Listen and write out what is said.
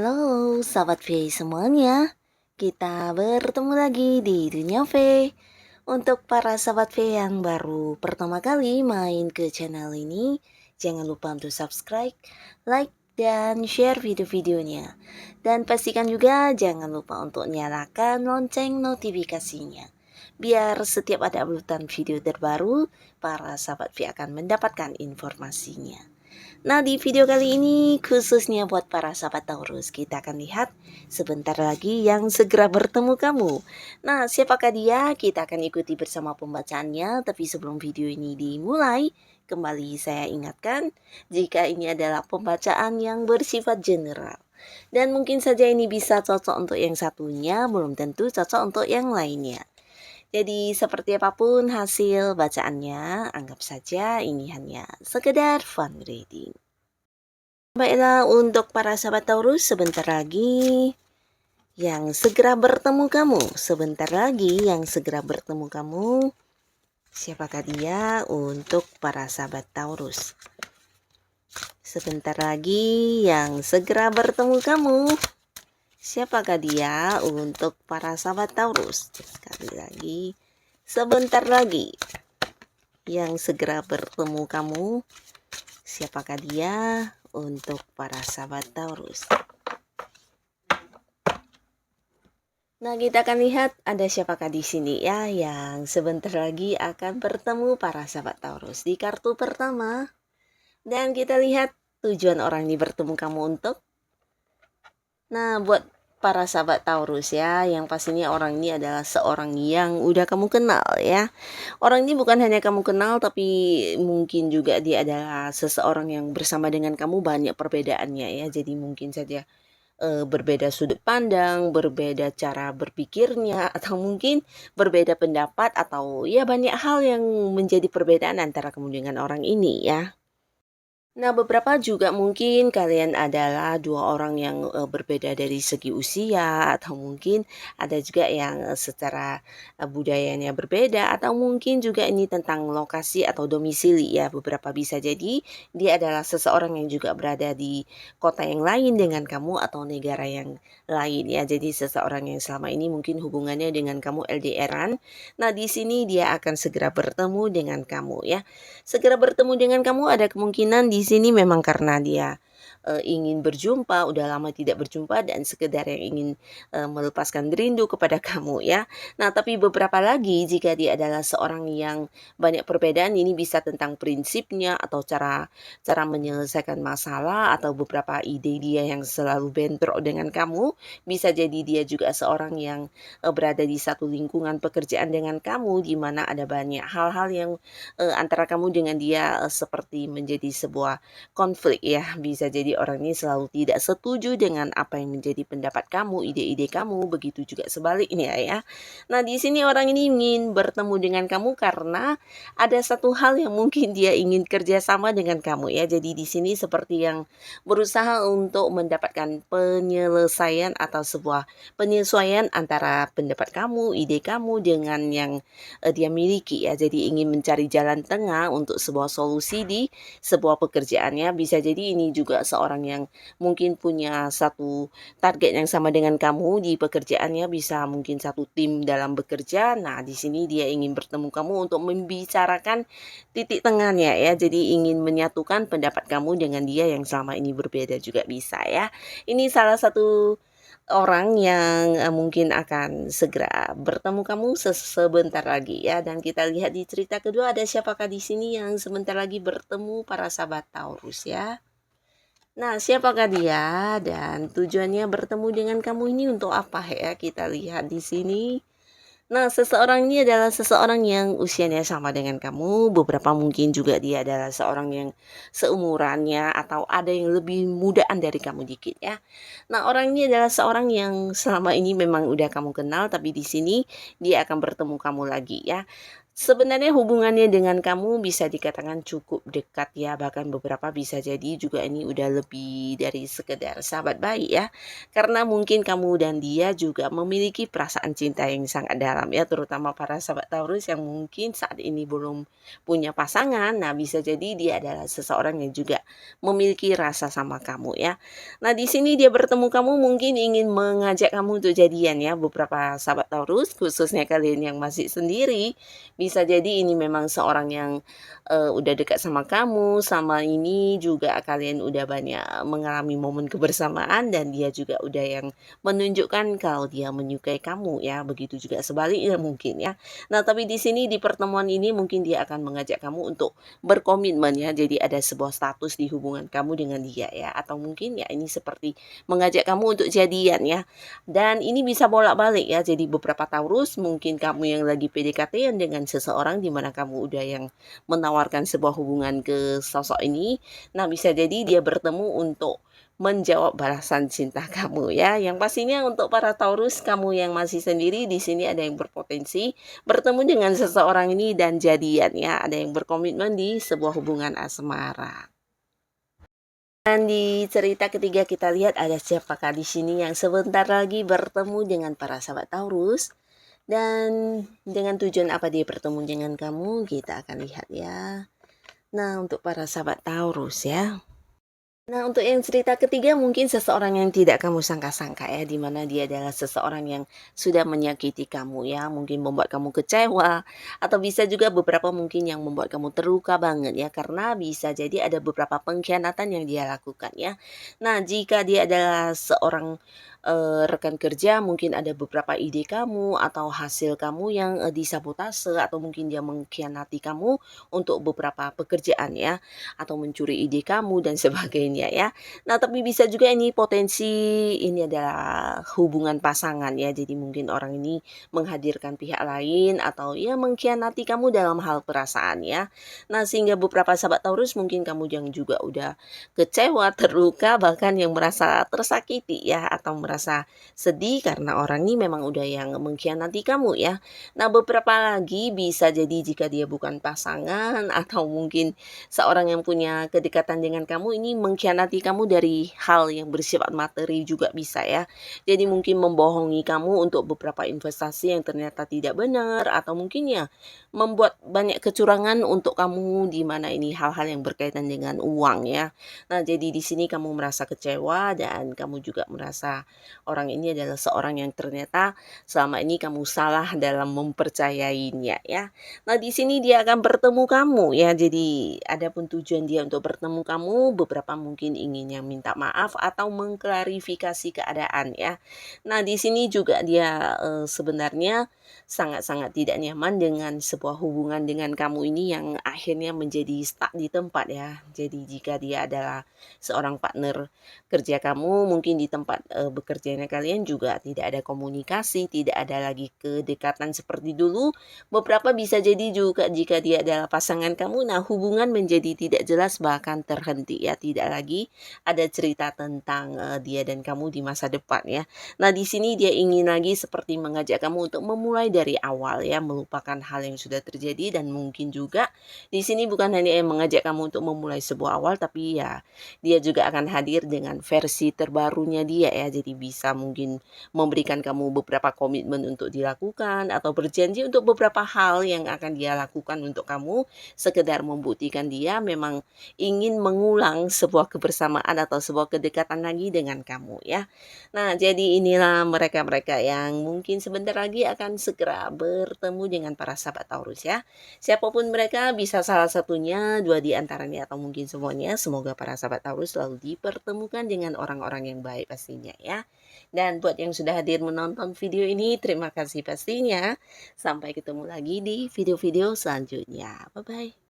Halo, sahabat V semuanya. Kita bertemu lagi di Dunia V. Untuk para sahabat V yang baru pertama kali main ke channel ini, jangan lupa untuk subscribe, like, dan share video-videonya. Dan pastikan juga jangan lupa untuk nyalakan lonceng notifikasinya. Biar setiap ada uploadan video terbaru, para sahabat V akan mendapatkan informasinya. Nah, di video kali ini khususnya buat para sahabat Taurus, kita akan lihat sebentar lagi yang segera bertemu kamu. Nah, siapakah dia? Kita akan ikuti bersama pembacaannya, tapi sebelum video ini dimulai, kembali saya ingatkan, jika ini adalah pembacaan yang bersifat general. Dan mungkin saja ini bisa cocok untuk yang satunya, belum tentu cocok untuk yang lainnya. Jadi seperti apapun hasil bacaannya, anggap saja ini hanya sekedar fun reading. Baiklah, untuk para sahabat Taurus, sebentar lagi yang segera bertemu kamu. Sebentar lagi yang segera bertemu kamu. Siapakah dia untuk para sahabat Taurus? Sebentar lagi yang segera bertemu kamu. Siapakah dia untuk para sahabat Taurus? Sekali lagi, sebentar lagi yang segera bertemu kamu. Siapakah dia untuk para sahabat Taurus? Nah, kita akan lihat ada siapakah di sini ya yang sebentar lagi akan bertemu para sahabat Taurus di kartu pertama. Dan kita lihat tujuan orang ini bertemu kamu untuk. Nah, buat para sahabat Taurus ya, yang pastinya orang ini adalah seorang yang udah kamu kenal ya. Orang ini bukan hanya kamu kenal, tapi mungkin juga dia adalah seseorang yang bersama dengan kamu banyak perbedaannya ya. Jadi mungkin saja berbeda sudut pandang, berbeda cara berpikirnya, atau mungkin berbeda pendapat, atau ya banyak hal yang menjadi perbedaan antara kamu dengan orang ini ya. Nah, beberapa juga mungkin kalian adalah dua orang yang berbeda dari segi usia, atau mungkin ada juga yang secara budayanya berbeda, atau mungkin juga ini tentang lokasi atau domisili ya. Beberapa bisa jadi dia adalah seseorang yang juga berada di kota yang lain dengan kamu atau negara yang lain ya. Jadi seseorang yang selama ini mungkin hubungannya dengan kamu LDRan. Nah, di sini dia akan segera bertemu dengan kamu ya. Segera bertemu dengan kamu ada kemungkinan di sini memang karena dia ingin berjumpa, udah lama tidak berjumpa dan sekedar yang ingin melepaskan rindu kepada kamu ya. Nah, tapi beberapa lagi jika dia adalah seorang yang banyak perbedaan, ini bisa tentang prinsipnya atau cara menyelesaikan masalah atau beberapa ide dia yang selalu bentrok dengan kamu. Bisa jadi dia juga seorang yang berada di satu lingkungan pekerjaan dengan kamu di mana ada banyak hal-hal yang antara kamu dengan dia seperti menjadi sebuah konflik ya. Bisa jadi orang ini selalu tidak setuju dengan apa yang menjadi pendapat kamu, ide-ide kamu, begitu juga sebaliknya ya. Nah, di sini orang ini ingin bertemu dengan kamu karena ada satu hal yang mungkin dia ingin kerjasama dengan kamu ya. Jadi di sini seperti yang berusaha untuk mendapatkan penyelesaian atau sebuah penyesuaian antara pendapat kamu, ide kamu dengan yang dia miliki ya. Jadi ingin mencari jalan tengah untuk sebuah solusi di sebuah pekerjaannya. Bisa jadi ini juga seorang yang mungkin punya satu target yang sama dengan kamu di pekerjaannya, bisa mungkin satu tim dalam bekerja. Nah, di sini dia ingin bertemu kamu untuk membicarakan titik tengahnya ya. Jadi ingin menyatukan pendapat kamu dengan dia yang selama ini berbeda juga bisa ya. Ini salah satu orang yang mungkin akan segera bertemu kamu sebentar lagi ya. Dan kita lihat di cerita kedua ada siapakah di sini yang sebentar lagi bertemu para sahabat Taurus ya. Nah, siapakah dia dan tujuannya bertemu dengan kamu ini untuk apa ya? Kita lihat di sini. Nah, seseorang ini adalah seseorang yang usianya sama dengan kamu, beberapa mungkin juga dia adalah seorang yang seumurannya atau ada yang lebih mudaan dari kamu dikit ya. Nah, orang ini adalah seorang yang selama ini memang udah kamu kenal, tapi di sini dia akan bertemu kamu lagi ya. Sebenarnya hubungannya dengan kamu bisa dikatakan cukup dekat ya, bahkan beberapa bisa jadi juga ini udah lebih dari sekedar sahabat baik ya. Karena mungkin kamu dan dia juga memiliki perasaan cinta yang sangat dalam ya, terutama para sahabat Taurus yang mungkin saat ini belum punya pasangan. Nah, bisa jadi dia adalah seseorang yang juga memiliki rasa sama kamu ya. Nah, di sini dia bertemu kamu mungkin ingin mengajak kamu untuk jadian ya, beberapa sahabat Taurus, khususnya kalian yang masih sendiri, bisa jadi ini memang seorang yang, udah dekat sama kamu, sama ini juga kalian udah banyak mengalami momen kebersamaan dan dia juga udah yang menunjukkan kalau dia menyukai kamu ya, begitu juga sebaliknya mungkin ya. Nah, tapi di sini di pertemuan ini mungkin dia akan mengajak kamu untuk berkomitmen ya, jadi ada sebuah status di hubungan kamu dengan dia ya, atau mungkin ya ini seperti mengajak kamu untuk jadian ya. Dan ini bisa bolak-balik ya, jadi beberapa Taurus mungkin kamu yang lagi PDKT-an dengan seseorang di mana kamu udah yang menawarkan sebuah hubungan ke sosok ini. Nah, bisa jadi dia bertemu untuk menjawab balasan cinta kamu ya. Yang pastinya untuk para Taurus, kamu yang masih sendiri di sini ada yang berpotensi bertemu dengan seseorang ini dan jadian ya. Ada yang berkomitmen di sebuah hubungan asmara. Dan di cerita ketiga kita lihat ada siapakah di sini yang sebentar lagi bertemu dengan para sahabat Taurus. Dan dengan tujuan apa dia bertemu dengan kamu, kita akan lihat ya. Nah, untuk para sahabat Taurus ya. Nah, untuk yang cerita ketiga mungkin seseorang yang tidak kamu sangka-sangka ya, di mana dia adalah seseorang yang sudah menyakiti kamu ya, mungkin membuat kamu kecewa, atau bisa juga beberapa mungkin yang membuat kamu terluka banget ya, karena bisa jadi ada beberapa pengkhianatan yang dia lakukan ya. Nah, jika dia adalah seorang rekan kerja, mungkin ada beberapa ide kamu atau hasil kamu yang disabotase atau mungkin dia mengkhianati kamu untuk beberapa pekerjaan ya, atau mencuri ide kamu dan sebagainya ya. Nah, tapi bisa juga ini potensi ini adalah hubungan pasangan ya. Jadi mungkin orang ini menghadirkan pihak lain atau ya mengkhianati kamu dalam hal perasaan ya. Nah, sehingga beberapa sahabat Taurus mungkin kamu yang juga udah kecewa, terluka, bahkan yang merasa tersakiti ya atau merasa sedih karena orang ini memang udah yang mengkhianati kamu ya. Nah, beberapa lagi bisa jadi jika dia bukan pasangan atau mungkin seorang yang punya kedekatan dengan kamu ini mengkhianati kamu dari hal yang bersifat materi juga bisa ya. Jadi mungkin membohongi kamu untuk beberapa investasi yang ternyata tidak benar atau mungkin ya membuat banyak kecurangan untuk kamu di mana ini hal-hal yang berkaitan dengan uang ya. Nah, jadi di sini kamu merasa kecewa dan kamu juga merasa orang ini adalah seorang yang ternyata selama ini kamu salah dalam mempercayainya ya. Nah, di sini dia akan bertemu kamu ya. Jadi adapun tujuan dia untuk bertemu kamu, beberapa mungkin inginnya minta maaf atau mengklarifikasi keadaan ya. Nah, di sini juga dia sebenarnya sangat-sangat tidak nyaman dengan sebuah hubungan dengan kamu ini yang akhirnya menjadi stuck di tempat ya. Jadi jika dia adalah seorang partner kerja kamu, mungkin di tempat bekerjanya kalian juga tidak ada komunikasi, tidak ada lagi kedekatan seperti dulu. Beberapa bisa jadi juga jika dia adalah pasangan kamu, nah hubungan menjadi tidak jelas bahkan terhenti ya, tidak lagi ada cerita tentang dia dan kamu di masa depan ya. Nah, di sini dia ingin lagi seperti mengajak kamu untuk memulai dari awal ya, melupakan hal yang sudah terjadi dan mungkin juga di sini bukan hanya yang mengajak kamu untuk memulai sebuah awal tapi ya dia juga akan hadir dengan versi terbarunya dia ya. Jadi bisa mungkin memberikan kamu beberapa komitmen untuk dilakukan atau berjanji untuk beberapa hal yang akan dia lakukan untuk kamu, sekedar membuktikan dia memang ingin mengulang sebuah kebersamaan atau sebuah kedekatan lagi dengan kamu ya. Nah, jadi inilah mereka-mereka yang mungkin sebentar lagi akan segera bertemu dengan para sahabat Taurus ya. Siapapun mereka bisa salah satunya, dua di antaranya atau mungkin semuanya. Semoga para sahabat Taurus selalu dipertemukan dengan orang-orang yang baik pastinya ya. Dan buat yang sudah hadir menonton video ini, terima kasih pastinya. Sampai ketemu lagi di video-video selanjutnya. Bye-bye.